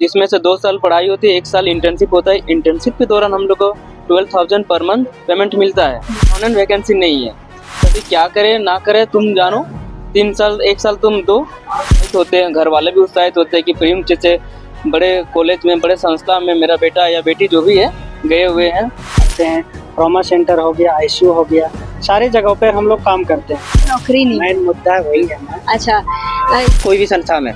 जिसमें से 2 साल पढ़ाई होती है, 1 साल इंटर्नशिप होता है। इंटर्नशिप के दौरान हम लोग को 12,000 पर मंथ पेमेंट मिलता है। ऑनलाइन वैकेंसी नहीं है। अभी क्या करे ना करे तुम जानो। 3 साल 1 साल तुम दो। होते हैं घर वाले भी उत्साहित होते हैं कि प्रेम जैसे बड़े कॉलेज में, बड़े संस्था में मेरा बेटा या बेटी जो भी है गए हुए हैं। ट्रॉमा सेंटर हो गया, आईसीयू हो गया, सारी जगहों पर हम लोग काम करते हैं। नौकरी नहीं। मेन मुद्दा वही है ना। अच्छा, कोई भी संस्था में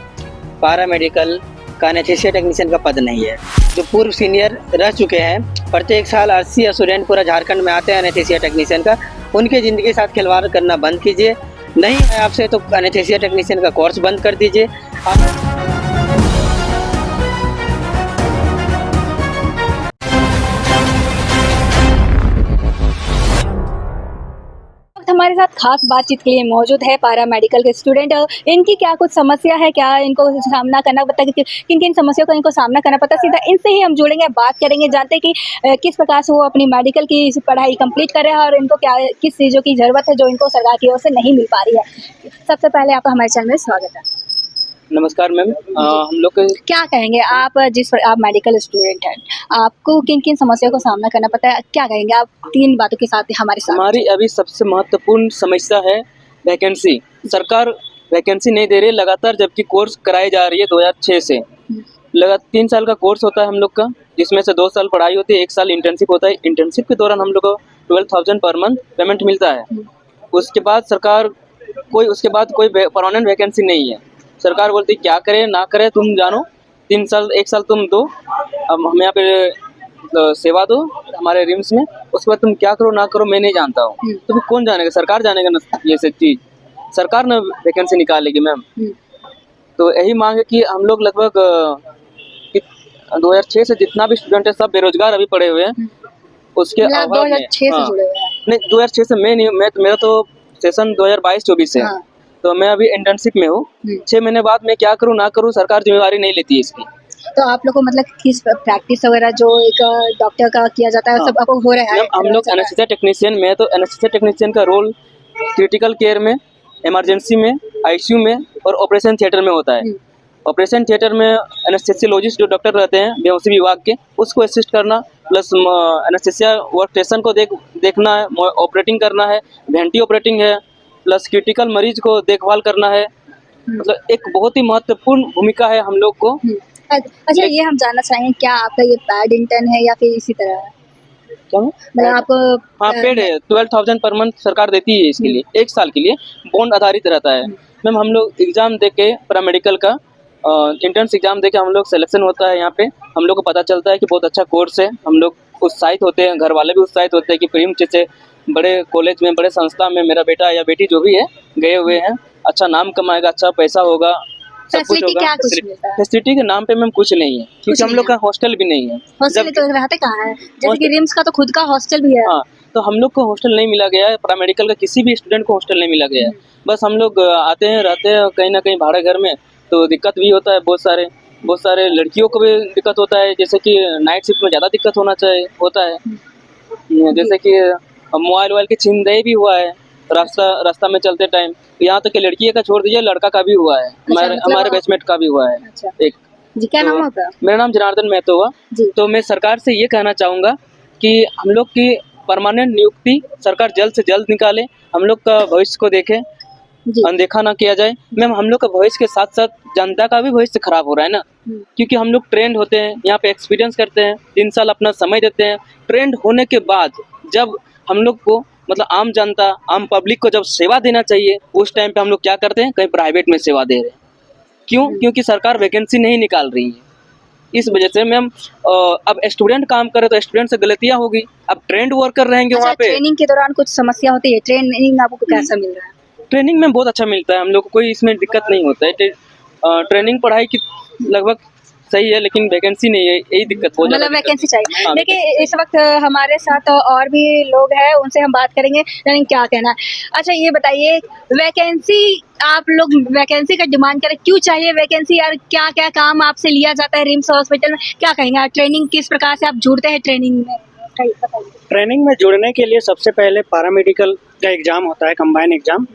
पैरामेडिकल का एनेस्थीसिया टेक्नीशियन का पद नहीं है। जो पूर्व सीनियर रह चुके हैं, प्रत्येक साल 80 स्टूडेंट पूरा झारखंड में आते हैं एनेस्थीसिया टेक्नीशियन का। उनके ज़िंदगी के साथ खिलवाड़ करना बंद कीजिए। नहीं है आपसे तो एनेस्थीसिया टेक्नीशियन का कोर्स बंद कर दीजिए। हमारे साथ खास बातचीत के लिए मौजूद है पैरा मेडिकल के स्टूडेंट। इनकी क्या कुछ समस्या है, क्या इनको सामना करना पड़ता है, किन किन समस्याओं का इनको सामना करना पड़ता है, सीधा इनसे ही हम जुड़ेंगे, बात करेंगे, जानते हैं कि किस प्रकार से वो अपनी मेडिकल की पढ़ाई कंप्लीट कर रहे हैं और इनको क्या किस चीज़ों की ज़रूरत है जो इनको सरकार की ओर से नहीं मिल पा रही है। सबसे पहले आपका हमारे चैनल में स्वागत है। नमस्कार मैम। हम लोग के क्या कहेंगे आप, आप मेडिकल स्टूडेंट हैं, आपको किन किन समस्याओं का सामना करना पड़ता है, क्या कहेंगे आप 3 बातों के साथ हमारे साथ? हमारी अभी सबसे महत्वपूर्ण समस्या है वैकेंसी। सरकार वैकेंसी नहीं दे रही है लगातार, जबकि कोर्स कराई जा रही है 2006 से। लगातार 3 साल का कोर्स होता है हम लोग का, जिसमें से 2 साल पढ़ाई होती है, 1 साल इंटर्नशिप होता है। इंटर्नशिप के दौरान हम लोग को 12,000 पर मंथ पेमेंट मिलता है। उसके बाद कोई परमानेंट वैकेंसी नहीं है। सरकार बोलती क्या करे ना करे तुम जानो। 3 साल 1 साल तुम दो, अब हम यहाँ पे सेवा दो हमारे रिम्स में। उसके बाद तुम क्या करो ना करो मैं नहीं जानता हूँ। तो फिर कौन जानेगा? सरकार जानेगा ना। ये सब चीज़ सरकार ने वैकेंसी निकालेगी मैम। तो यही मांग है कि हम लोग लगभग 2006 से जितना भी स्टूडेंट है सब बेरोजगार अभी पड़े हुए हैं। उसके अभाव में 2006 से जुड़े हुए हैं। नहीं, 2006 से मैं नहीं, मेरा तो सेशन 2022-24 है। तो मैं अभी इंटर्नशिप में हूँ। 6 महीने बाद मैं क्या करूँ ना करूँ, सरकार जिम्मेवारी नहीं लेती है इसकी। तो आप लोग को मतलब किस प्रैक्टिस वगैरह जो एक डॉक्टर का किया जाता है सब आपको हो रहा है? मैम हम लोग एनेस्थीसिया टेक्नीशियन में, तो एनेस्थीसिया टेक्नीशियन का रोल क्रिटिकल केयर में, इमरजेंसी में, आईसीयू में और ऑपरेशन थिएटर में होता है। ऑपरेशन थिएटर में एनेस्थीसियोलॉजिस्ट जो डॉक्टर रहते हैं बेहोशी विभाग के, उसको असिस्ट करना, प्लस एनेस्थीसिया वर्क स्टेशन को देखना है, ऑपरेटिंग करना है, वेंटी ऑपरेटिंग है, प्लस क्रिटिकल मरीज को देखभाल करना है। मतलब एक बहुत ही महत्वपूर्ण भूमिका है हम लोग को। अच्छा, ये हम जानना चाहेंगे क्या आपका ये पैड इंटर्न है या फिर इसी तरह है? क्या मतलब आपको हाँ पेड है। 12,000 पर मंथ सरकार देती है इसके लिए, 1 साल के लिए बॉन्ड आधारित रहता है। मैम हम लोग एग्जाम दे के पैरामेडिकल का एंट्रेंस एग्जाम दे के हम लोग सिलेक्शन होता है। यहाँ पे हम लोग को पता चलता है कि बहुत अच्छा कोर्स है। हम लोग उत्साहित होते हैं, घर वाले भी उत्साहित होते हैं कि प्रेम जैसे बड़े कॉलेज में, बड़े संस्था में मेरा बेटा या बेटी जो भी है गए हुए हैं। अच्छा नाम कमाएगा, अच्छा पैसा होगा, सब कुछ होगा। फैसिलिटी के नाम पे मैम कुछ नहीं है, क्योंकि हम लोग का हॉस्टल भी नहीं है। हॉस्टल तो रहते कहाँ है? जैसे कि रिम्स का तो खुद का हॉस्टल भी है। हाँ, तो हम लोग को हॉस्टल नहीं मिला गया है। पैरामेडिकल का किसी भी स्टूडेंट को हॉस्टल नहीं मिला गया है। बस हम लोग आते हैं, रहते हैं कहीं ना कहीं भाड़े घर में। तो दिक्कत भी होता है, बहुत सारे लड़कियों को भी दिक्कत होता है। जैसे कि नाइट शिफ्ट में ज़्यादा दिक्कत होता है। जैसे कि मोबाइल वोबाइल की छीनताई भी हुआ है रास्ता में चलते टाइम। यहाँ तक कि लड़की का छोड़ दीजिए, लड़का का भी हुआ है। हमारे बैचमेट का भी हुआ है। एक जी, क्या नाम होता है? मेरा नाम जनार्दन महतो हुआ। तो मैं सरकार से ये कहना चाहूँगा कि हम लोग की परमानेंट नियुक्ति सरकार जल्द से जल्द निकाले। हम लोग का भविष्य को देखे, अनदेखा ना किया जाए। मैम हम लोग का भविष्य के साथ साथ जनता का भी भविष्य खराब हो रहा है ना, क्योंकि हम लोग ट्रेंड होते हैं, यहाँ पे एक्सपीरियंस करते हैं, 3 साल अपना समय देते हैं। ट्रेंड होने के बाद जब हम लोग को मतलब आम जनता, आम पब्लिक को जब सेवा देना चाहिए, उस टाइम पे हम लोग क्या करते हैं, कहीं प्राइवेट में सेवा दे रहे हैं। क्यों? क्योंकि सरकार वैकेंसी नहीं निकाल रही है। इस वजह से मैम अब स्टूडेंट काम करे तो स्टूडेंट से गलतियां होगी। अब ट्रेंड वर्कर रहेंगे वहाँ पे। ट्रेनिंग के दौरान कुछ समस्या होती है? ट्रेनिंग आपको कैसा मिल रहा है? ट्रेनिंग में बहुत अच्छा मिलता है हम लोग को, कोई इसमें दिक्कत नहीं होता है। ट्रेनिंग पढ़ाई की लगभग सही है, लेकिन वैकेंसी नहीं है, यही दिक्कत हो जाती है। मतलब वैकेंसी चाहिए। हाँ, देखिए इस वक्त हमारे साथ और भी लोग हैं, उनसे हम बात करेंगे लेकिन क्या कहना है। अच्छा ये बताइए, वैकेंसी आप लोग वैकेंसी का डिमांड करें, क्यों चाहिए वैकेंसी यार? क्या क्या काम आपसे लिया जाता है रिम्स हॉस्पिटल में, क्या कहेंगे आप? ट्रेनिंग किस प्रकार से आप जुड़ते हैं ट्रेनिंग में? ट्रेनिंग में जुड़ने के लिए सबसे पहले पैरामेडिकल का एग्ज़ाम होता है, कंबाइन एग्ज़ाम।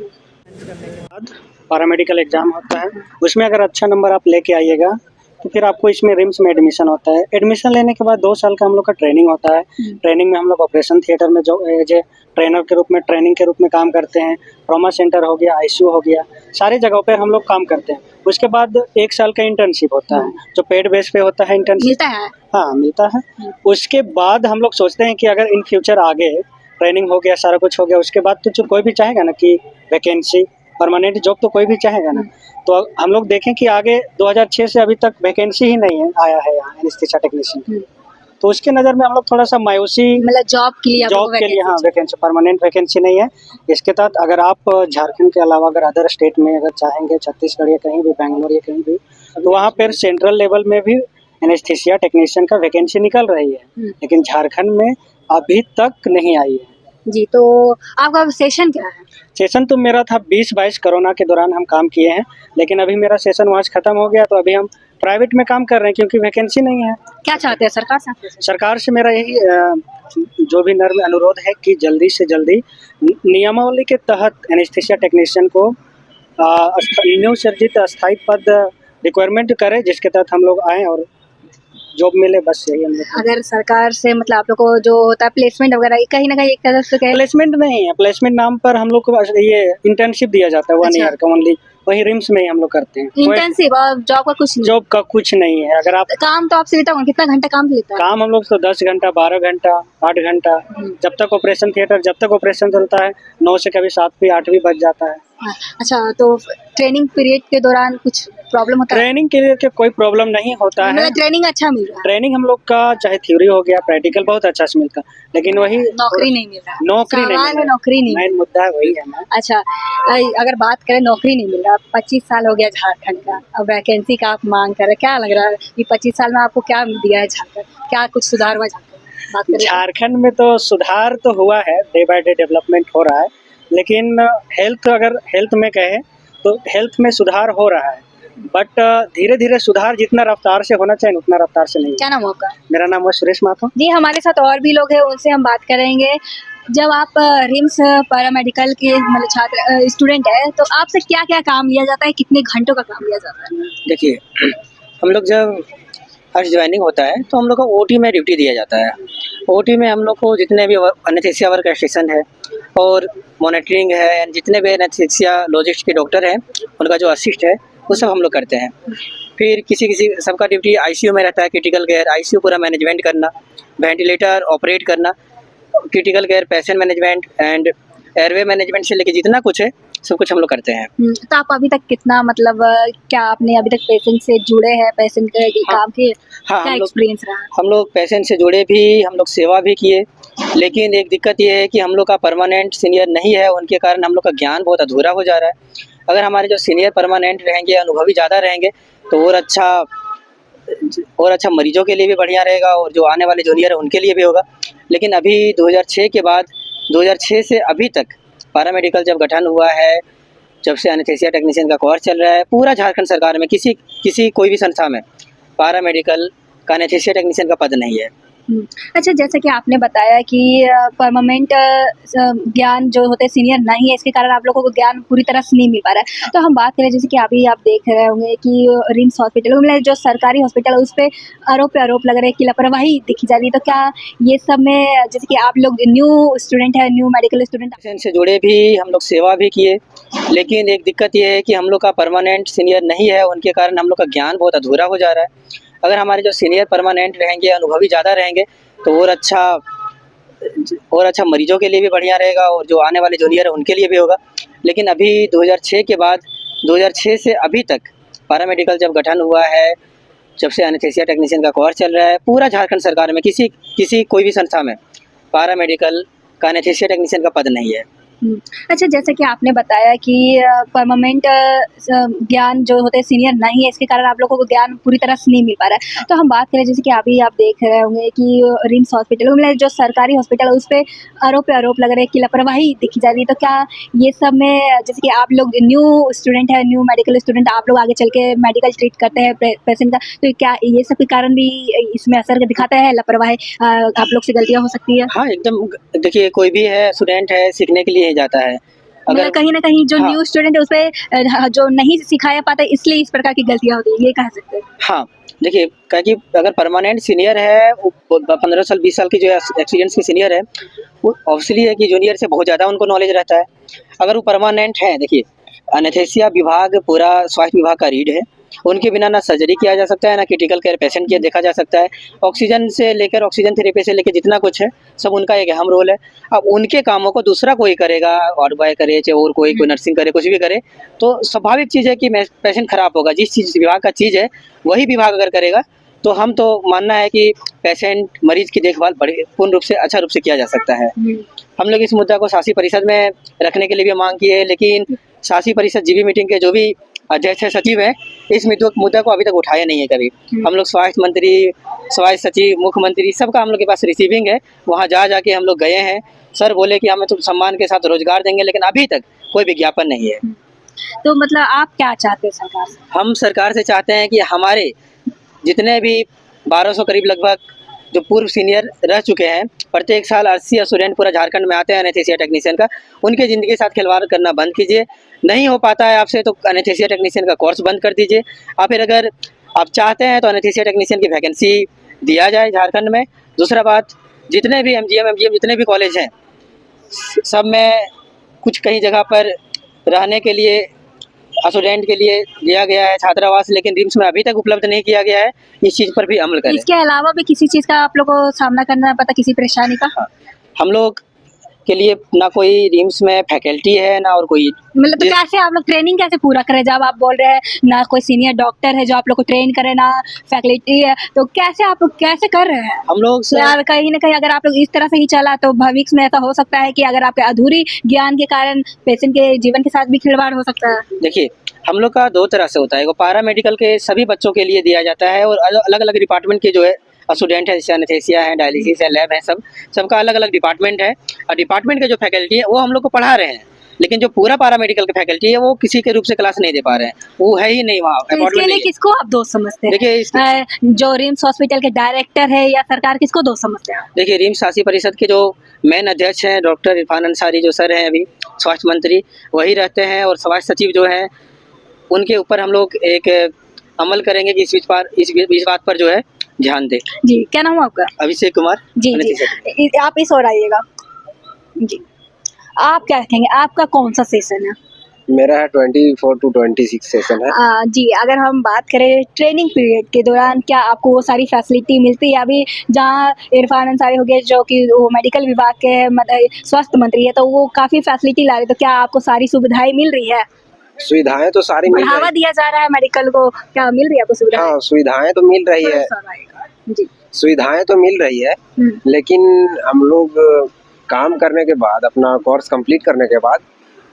बाद पैरामेडिकल एग्ज़ाम होता है, उसमें अगर अच्छा नंबर आप लेके आइएगा तो फिर आपको इसमें रिम्स में एडमिशन होता है। एडमिशन लेने के बाद 2 साल का हम लोग का ट्रेनिंग होता है। ट्रेनिंग में हम लोग ऑपरेशन थिएटर में जो एज ए ट्रेनर के रूप में ट्रेनिंग के रूप में काम करते हैं। ट्रॉमा सेंटर हो गया, आईसीयू हो गया, सारी जगहों पर हम लोग काम करते हैं। उसके बाद 1 साल का इंटर्नशिप होता है जो पेड बेस पे होता है इंटर्नशिप। मिलता है। हाँ, मिलता है। उसके बाद हम लोग सोचते हैं कि अगर इन फ्यूचर आगे ट्रेनिंग हो गया, सारा कुछ हो गया, उसके बाद तो जो कोई भी चाहेगा ना कि वैकेंसी परमानेंट जॉब तो कोई भी चाहेगा ना, तो हम लोग देखें कि आगे 2006 से अभी तक वैकेंसी ही नहीं है आया है यहाँ एनेस्थीसिया टेक्नीशियन। तो उसके नज़र में हम लोग थोड़ा सा मायूसी, मतलब जॉब के लिए जॉब के लिए, हाँ, वैकेंसी परमानेंट वैकेंसी नहीं है। इसके तहत अगर आप झारखंड के अलावा अगर अदर स्टेट में अगर चाहेंगे, छत्तीसगढ़ या कहीं भी, बैंगलोर या कहीं भी, तो वहाँ पर सेंट्रल लेवल में भी एनेस्थीसिया टेक्नीशियन का वैकेंसी निकल रही है, लेकिन झारखंड में अभी तक नहीं आई है। जी, तो आपका सेशन क्या है? सेशन तो मेरा था 20-22 कोरोना के दौरान हम काम किए हैं, लेकिन अभी मेरा सेशन वहाँ से ख़त्म हो गया, तो अभी हम प्राइवेट में काम कर रहे हैं क्योंकि वैकेंसी नहीं है। क्या चाहते हैं सरकार से आप? सरकार से मेरा यही जो भी नर्म अनुरोध है कि जल्दी से जल्दी नियमावली के तहत एनेस्थीसिया टेक्नीशियन को न्यू सर्जित अस्थायी पद रिक्वायरमेंट करे, जिसके तहत हम लोग आएँ और जॉब मिले, बस यही हम लोग। अगर सरकार से मतलब आप लोग को जो होता है प्लेसमेंट वगैरह कहीं ना कहीं एक तरफ से प्लेसमेंट नहीं है, प्लेसमेंट नाम पर हम लोग को ये इंटर्नशिप दिया जाता है 1 ईयर का ओनली, वही रिम्स में ही हम लोग करते हैं। इंटर्नशिप और जॉब का कुछ नहीं? जॉब का कुछ नहीं है। अगर आप काम तो आपसे लेता हूँ, कितना घंटा काम लेता है? काम हम लोग तो 10 घंटा, 12 घंटा, 8 घंटा, जब तक ऑपरेशन थिएटर, जब तक ऑपरेशन चलता है, 9 से कभी 7 भी 8 भी बज जाता है। अच्छा, तो ट्रेनिंग पीरियड के दौरान कुछ प्रॉब्लम होता है? ट्रेनिंग के लिए कोई प्रॉब्लम नहीं होता है। मतलब ट्रेनिंग अच्छा मिल रहा है? ट्रेनिंग हम लोग का चाहे थ्योरी हो गया, प्रैक्टिकल बहुत अच्छा से मिलता है, लेकिन वही नौकरी नहीं मिल रहा। नौकरी नहीं सवाल मिल है, रहा। नौकरी नहीं मेन मुद्दा है वही है ना। अच्छा, अगर बात करें नौकरी नहीं मिल रहा, 25 साल हो गया झारखंड का, अब वैकेंसी का आप मांग कर रहे हैं, क्या लग रहा है कि 25 साल में आपको क्या दिया है झारखंड? क्या कुछ सुधार हुआ झारखंड? बात करें झारखंड में तो सुधार तो हुआ है, डे बाय डे डेवलपमेंट हो रहा है, लेकिन अगर हेल्थ में कहें तो हेल्थ में सुधार हो रहा है, बट धीरे धीरे सुधार जितना रफ्तार से होना चाहिए उतना रफ्तार से नहीं। क्या नाम है आपका? मेरा नाम है सुरेश माथुर जी, हमारे साथ और भी लोग हैं, उनसे हम बात करेंगे। जब आप रिम्स पैरामेडिकल के मतलब छात्र स्टूडेंट है, तो आपसे क्या क्या काम लिया जाता है, कितने घंटों का काम लिया जाता है? देखिए, हम लोग जब फर्स्ट ज्वाइनिंग होता है तो हम लोग को ओटी में ड्यूटी दिया जाता है। ओटी में हम लोग को जितने भी एनेस्थीसिया वर्क स्टेशन है और मॉनिटरिंग है, जितने भी एनेस्थीसिया लॉजिस्ट के डॉक्टर हैं उनका जो असिस्ट है वो सब हम लोग करते हैं। फिर किसी सबका ड्यूटी आईसीयू में रहता है, क्रिटिकल केयर, आईसीयू पूरा मैनेजमेंट करना, वेंटिलेटर ऑपरेट करना, critical care, patient management and airway management से लेके जितना कुछ है सब कुछ हम लोग करते हैं। तो आप अभी तक कितना मतलब क्या आपने अभी तक पेशेंट से जुड़े हैं, पेशेंट के काम के हाँ, क्या एक्सपीरियंस रहा? हम लोग पेशेंट से जुड़े भी, हम लोग सेवा भी किए, लेकिन एक दिक्कत ये है कि हम लोग का परमानेंट सीनियर नहीं है, उनके कारण हम लोग का ज्ञान बहुत अधूरा हो जा रहा है। अगर हमारे जो सीनियर परमानेंट रहेंगे, अनुभवी ज़्यादा रहेंगे तो और अच्छा मरीजों के लिए भी बढ़िया रहेगा और जो आने वाले जूनियर है उनके लिए भी होगा। लेकिन अभी 2006 के बाद 2006 से अभी तक पैरामेडिकल जब गठन हुआ है, जब से एनेस्थीसिया टेक्नीशियन का कोर्स चल रहा है, पूरा झारखंड सरकार में किसी कोई भी संस्था में पैरामेडिकल का एनेस्थीसिया टेक्नीशियन का पद नहीं है। अच्छा, जैसे कि आपने बताया कि परमानेंट ज्ञान जो होते हैं सीनियर नहीं है, इसके कारण आप लोगों को ज्ञान पूरी तरह से नहीं मिल पा रहा है। तो हम बात करें जैसे कि अभी आप देख रहे होंगे कि रिम्स हॉस्पिटल मतलब जो सरकारी हॉस्पिटल है उस पर आरोप लग रहे हैं कि लापरवाही दिखी जा रही है, तो क्या ये सब में जैसे कि आप लोग न्यू स्टूडेंट है, न्यू मेडिकल स्टूडेंट पेशेंट से जुड़े भी, हम लोग सेवा भी किए, लेकिन एक दिक्कत ये है कि हम लोग का परमानेंट सीनियर नहीं है, उनके कारण हम लोग का ज्ञान बहुत अधूरा हो जा रहा है। अगर हमारे जो सीनियर परमानेंट रहेंगे, अनुभवी ज़्यादा रहेंगे तो और अच्छा मरीजों के लिए भी बढ़िया रहेगा और जो आने वाले जूनियर है उनके लिए भी होगा। लेकिन अभी 2006 के बाद 2006 से अभी तक पैरामेडिकल जब गठन हुआ है, जब से एनेस्थीसिया टेक्नीशियन का कोर्स चल रहा है, पूरा झारखंड सरकार में किसी कोई भी संस्था में पैरामेडिकल का एनेस्थीसिया टेक्नीशियन का पद नहीं है। अच्छा, जैसे कि आपने बताया कि परमानेंट ज्ञान जो होते हैं सीनियर नहीं है, इसके कारण आप लोगों को ज्ञान पूरी तरह से नहीं मिल पा रहा है। तो हम बात करें जैसे कि अभी आप देख रहे होंगे कि रिम्स हॉस्पिटल मतलब जो सरकारी हॉस्पिटल है उस पर आरोप लग रहे हैं कि लापरवाही दिखी जा रही है, तो क्या ये सब में जैसे कि आप लोग न्यू स्टूडेंट है, न्यू मेडिकल स्टूडेंट, आप लोग आगे चल के मेडिकल ट्रीट करते हैं पेशेंट का, तो क्या ये सब के कारण भी इसमें असर दिखाता है, लापरवाही आप लोग से गलतियाँ हो सकती है? हाँ, एकदम। देखिए, कोई भी है स्टूडेंट है, सीखने के लिए ही जाता है, मतलब कहीं ना कहीं जो न्यू स्टूडेंट है उस पे जो नहीं सिखाया पाता इसलिए इस प्रकार की गलतियां होती है, ये कह सकते हैं। हाँ, देखिए क्योंकि अगर परमानेंट सीनियर है, वो 15 साल 20 साल की जो एक्सपीरियंस की सीनियर है, वो ऑब्वियसली है कि जूनियर से बहुत ज़्यादा उनको नॉलेज रहता है। अगर वो परमानेंट है, देखिए एनेस्थीसिया विभाग पूरा स्वास्थ्य विभाग का रीढ़ है। उनके बिना ना सर्जरी किया जा सकता है, ना क्रिटिकल केयर पेशेंट के देखा जा सकता है। ऑक्सीजन से लेकर ऑक्सीजन थेरेपी से लेकर जितना कुछ है सब उनका एक अहम रोल है। अब उनके कामों को दूसरा कोई करेगा, वार्ड बॉय करे चाहे और कोई नर्सिंग करे, कुछ भी करे, तो स्वाभाविक चीज़ है कि पेशेंट खराब होगा। जिस चीज़ विभाग का चीज़ है वही विभाग अगर करेगा तो हम तो मानना है कि पेशेंट मरीज की देखभाल बड़े पूर्ण रूप से अच्छा रूप से किया जा सकता है। हम लोग इस मुद्दा को शासी परिषद में रखने के लिए भी मांग की है, लेकिन शासी परिषद जीबी मीटिंग के जो भी अध्यक्ष है, सचिव है, इस मुद्दा को अभी तक उठाया नहीं है कभी। हम लोग स्वास्थ्य मंत्री, स्वास्थ्य सचिव, मुख्यमंत्री सबका हम लोग के पास रिसीविंग है, वहाँ जाके हम लोग गए हैं। सर बोले कि हमें तो सम्मान के साथ रोजगार देंगे, लेकिन अभी तक कोई विज्ञापन नहीं है। तो मतलब आप क्या चाहते हैं सरकार से? हम सरकार से चाहते हैं कि हमारे जितने भी 1200 करीब लगभग जो पूर्व सीनियर रह चुके हैं, प्रत्येक साल 80 स्टूडेंट पूरा झारखंड में आते हैं एनेस्थीसिया टेक्नीशियन का, उनके ज़िंदगी के साथ खिलवाड़ करना बंद कीजिए। नहीं हो पाता है आपसे तो एनेस्थीसिया टेक्नीशियन का कोर्स बंद कर दीजिए। और फिर अगर आप चाहते हैं तो एनेस्थीसिया टेक्नीशियन की वैकेंसी दिया जाए झारखंड में। दूसरा बात, जितने भी एमजीएम जितने भी कॉलेज हैं, सब में कुछ कई जगह पर रहने के लिए स्टूडेंट के लिए दिया गया है छात्रावास, लेकिन रिम्स में अभी तक उपलब्ध नहीं किया गया है। इस चीज़ पर भी अमल करें। इसके अलावा भी किसी चीज़ का आप लोग को सामना करना पड़ता, किसी परेशानी का? हम लोग के लिए ना कोई रिम्स में फैकल्टी है ना और कोई, मतलब तो कैसे आप लोग ट्रेनिंग कैसे पूरा करें जब आप बोल रहे हैं ना कोई सीनियर डॉक्टर है जो आप लोग को ट्रेन करे, ना फैकल्टी है, तो कैसे आप लोग कैसे कर रहे हैं? हम लोग से यार कहीं ना कहीं अगर आप लोग इस तरह से ही चला तो भविष्य में ऐसा हो सकता है कि अगर आपके अधूरी ज्ञान के कारण पेशेंट के जीवन के साथ भी खिलवाड़ हो सकता है। देखिए, हम लोग का 2 तरह से होता है। वो पैरा मेडिकल के सभी बच्चों के लिए दिया जाता है और अलग अलग डिपार्टमेंट के जो है स्टूडेंट है, जैसे एनेस्थीसिया है, डायलिसिस है, लैब है, सबका अलग अलग डिपार्टमेंट है। और डिपार्टमेंट के जो फैकल्टी है वो हम लोग को पढ़ा रहे हैं, लेकिन जो पूरा पैरा मेडिकल की फैकल्टी है वो किसी के रूप से क्लास नहीं दे पा रहे हैं, वो है ही नहीं वहाँ। तो इसके लिए किसको आप दोस्त समझते हैं? देखिए जो रिम्स हॉस्पिटल के डायरेक्टर है या सरकार, किसको दोस्त समझते हैं? देखिए, रिम्स शासी परिषद के जो मेन अध्यक्ष हैं डॉक्टर इरफान अंसारी जो सर हैं, अभी स्वास्थ्य मंत्री वही रहते हैं, और स्वास्थ्य सचिव जो हैं उनके ऊपर हम लोग एक अमल करेंगे कि इस बात पर जो है ध्यान दें। जी, क्या नाम है आपका? अभिषेक कुमार। जी, आप इस ओर आइएगा। जी, आप क्या कहेंगे, आपका कौन सा सेशन है? मेरा है 24 to 26 सेशन है। जी, अगर हम बात करें ट्रेनिंग पीरियड के दौरान क्या आपको वो सारी फैसिलिटी मिलती है? अभी जहाँ इरफान अंसारी हो गए जो कि वो मेडिकल विभाग के स्वास्थ्य मंत्री है, तो वो काफ़ी फैसिलिटी ला रहे, तो क्या आपको सारी सुविधाएं मिल रही है? सुविधाएं तो सारी मिल बढ़ावा रही दिया जा रहा है मेडिकल को, क्या मिल रही है आपको सुविधा? हाँ, सुविधाएं तो मिल रही है। जी, सुविधाएं तो मिल रही है, लेकिन हम लोग काम करने के बाद, अपना कोर्स कंप्लीट करने के बाद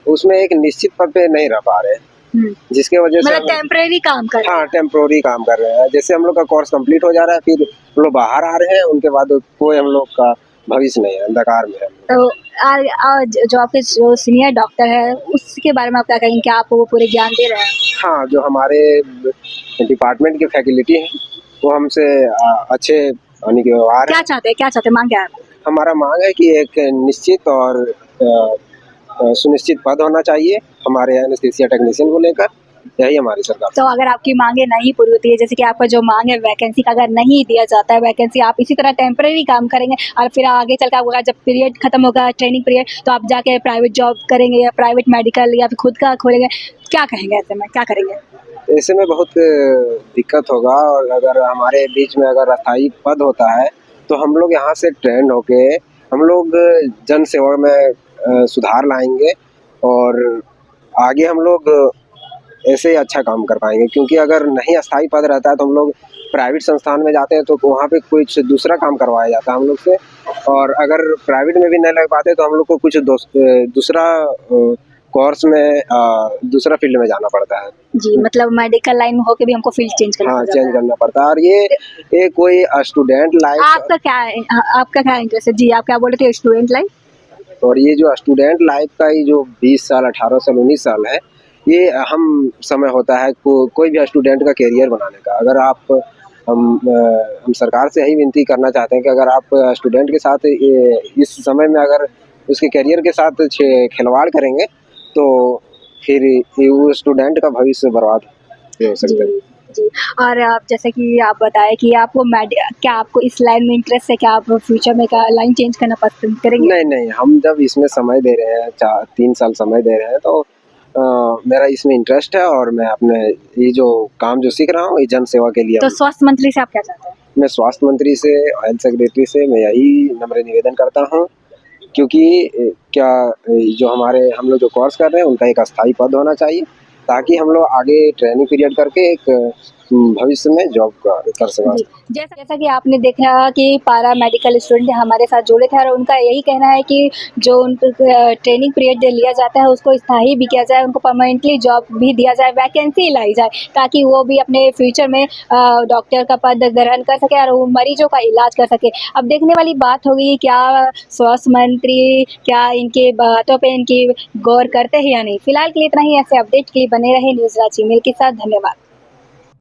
उसमें एक निश्चित पद पे नहीं रह पा रहे हैं, जिसके वजह से मतलब टेम्परेरी काम कर रहे हैं। हाँ, टेम्प्रोरी काम कर रहे हैं। जैसे हम लोग का कोर्स कंप्लीट हो जा रहा है, फिर हम लोग बाहर आ रहे हैं, उनके बाद कोई हम लोग का भविष्य नहीं है, अंधकार में है। तो आज जो आपके जो सीनियर डॉक्टर है उसके बारे में आप क्या कहेंगे, क्या आपको वो पूरे ज्ञान दे रहे हैं? हाँ, जो हमारे डिपार्टमेंट की फैकल्टी है वो हमसे अच्छे यानी कि व्यवहार क्या चाहते हैं, क्या चाहते हैं, मांग क्या है? हमारा मांग है कि एक निश्चित और सुनिश्चित पद होना चाहिए हमारे एनेस्थीसिया टेक्नीशियन को लेकर, यही हमारी सरकार। तो अगर आपकी मांगे नहीं पूरी होती है, जैसे कि आपका जो मांग है वैकेंसी का अगर नहीं दिया जाता है, वैकेंसी आप इसी तरह टेम्परेरी काम करेंगे और फिर आगे चल कर जब पीरियड खत्म होगा ट्रेनिंग पीरियड, तो आप जाके प्राइवेट जॉब करेंगे या प्राइवेट मेडिकल या फिर खुद का खोलेंगे, क्या कहेंगे? ऐसे में क्या करेंगे? ऐसे में बहुत दिक्कत होगा, और अगर हमारे बीच में अगर अस्थायी पद होता है तो हम लोग यहाँ से ट्रेंड होके हम लोग जन सेवा में सुधार लाएंगे और आगे हम लोग ऐसे ही अच्छा काम कर पाएंगे। क्योंकि अगर नहीं अस्थायी पद रहता है तो हम लोग प्राइवेट संस्थान में जाते हैं तो वहाँ पे कुछ दूसरा काम करवाया जाता है हम लोग से, और अगर प्राइवेट में भी नहीं लग पाते तो हम लोग को कुछ दूसरा कोर्स में दूसरा फील्ड में जाना पड़ता है। जी, मतलब मेडिकल लाइन में होके भी हमको फील्ड चेंज करना पड़ता है। चेंज करना पड़ता है। और ये कोई स्टूडेंट लाइफ, आपका क्या इंटरेस्ट है? जी, आप क्या बोल रहे थे? Student life. और ये जो स्टूडेंट लाइफ का ये जो 20 साल 18 साल 19 साल है, ये अहम समय होता है कोई भी स्टूडेंट का कैरियर बनाने का। अगर आप हम सरकार से यही विनती करना चाहते हैं कि अगर आप स्टूडेंट के साथ इस समय में अगर उसके कैरियर के साथ खिलवाड़ करेंगे तो फिर वो स्टूडेंट का भविष्य बर्बाद हो सकता है। जी जी। और आप जैसे कि आप बताएं कि आपको क्या आपको इस लाइन में इंटरेस्ट है, क्या आप फ्यूचर में क्या लाइन चेंज करना पसंद करेंगे? नहीं नहीं, हम जब इसमें समय दे रहे हैं 3 साल समय दे रहे हैं तो मेरा इसमें इंटरेस्ट है और मैं अपने ये जो काम जो सीख रहा हूँ ये जन सेवा के लिए तो स्वास्थ्य मंत्री से आप क्या चाहते हैं? मैं स्वास्थ्य मंत्री से हेल्थ सेक्रेटरी से मैं यही नम्र निवेदन करता हूँ क्योंकि क्या जो हम लोग जो कोर्स कर रहे हैं उनका एक अस्थायी पद होना चाहिए ताकि हम लोग आगे ट्रेनिंग पीरियड करके एक भविष्य में जॉब कर सकें। जी, जैसा जैसा कि आपने देखा कि पारा मेडिकल स्टूडेंट हमारे साथ जुड़े थे और उनका यही कहना है कि जो उनको ट्रेनिंग पीरियड लिया जाता है उसको स्थायी भी किया जाए, उनको परमानेंटली जॉब भी दिया जाए, वैकेंसी लाई जाए ताकि वो भी अपने फ्यूचर में डॉक्टर का पद ग्रहण कर सके और वो मरीजों का इलाज कर सके। अब देखने वाली बात होगी क्या स्वास्थ्य मंत्री क्या इनके बातों पे इनकी गौर करते हैं या नहीं। फिलहाल के लिए इतना ही, ऐसे अपडेट के लिए बने रहे न्यूज़ रांची मेल के साथ। धन्यवाद।